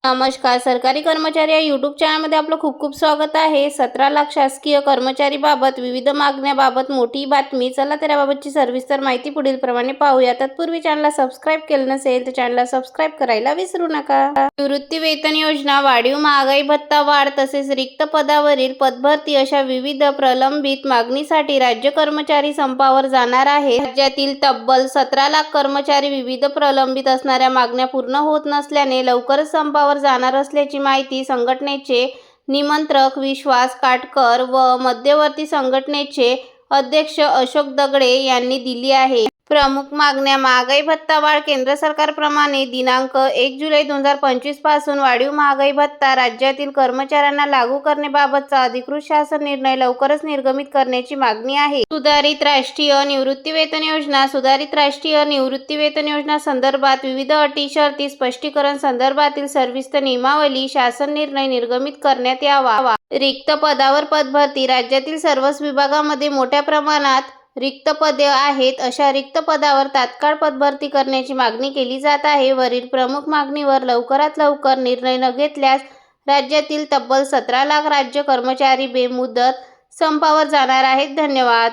नमस्कार. सरकारी कर्मचारी या यूट्यूब चॅनलमध्ये आपलं खूप खूप स्वागत आहे. 17 लाख शासकीय कर्मचारीबाबत विविध मागण्याबाबत मोठी बातमी. चला तर याबाबतची सविस्तर माहिती पुढील प्रमाणे पाहूया. तत्पूर्वी चॅनलला सबस्क्राईब केलं नसेल तर चॅनलला सबस्क्राईब करायला विसरू नका. निवृत्ती वेतन योजना, वाढीव महागाई भत्ता वाढ तसेच रिक्त पदावरील पदभरती अशा विविध प्रलंबित मागणीसाठी राज्य कर्मचारी संपावर जाणार आहेत. राज्यातील तब्बल 17 लाख कर्मचारी विविध प्रलंबित असणाऱ्या मागण्या पूर्ण होत नसल्याने लवकरच संपावर जाणार असल्याची माहिती संघटनेचे निमंत्रक विश्वास काटकर व मध्यवर्ती संघटनेचे अध्यक्ष अशोक दगडे यांनी दिली आहे. प्रमुख मागण्या: महागाई भत्ता वाढ. केंद्र सरकारप्रमाणे दिनांक 1 जुलै 2025 पासून वाढीव महागाई भत्ता राज्यातील कर्मचाऱ्यांना लागू करण्याबाबतचा अधिकृत शासन निर्णय लवकरच निर्गमित करण्याची मागणी आहे. सुधारित राष्ट्रीय निवृत्ती वेतन योजना. सुधारित राष्ट्रीय निवृत्ती वेतन योजना संदर्भात विविध अटी शर्ती स्पष्टीकरण संदर्भातील सविस्तर नियमावली शासन निर्णय निर्गमित करण्यात यावा. रिक्त पदावर पदभरती. राज्यातील सर्वच विभागामध्ये मोठ्या प्रमाणात रिक्त पदे आहेत. अशा रिक्त पदावर तात्काळ पदभरती करण्याची मागणी केली जात आहे. वरील प्रमुख मागणीवर लवकरात लवकर निर्णय न घेतल्यास राज्यातील तब्बल 17 लाख राज्य कर्मचारी बेमुदत संपावर जाणार आहेत. धन्यवाद.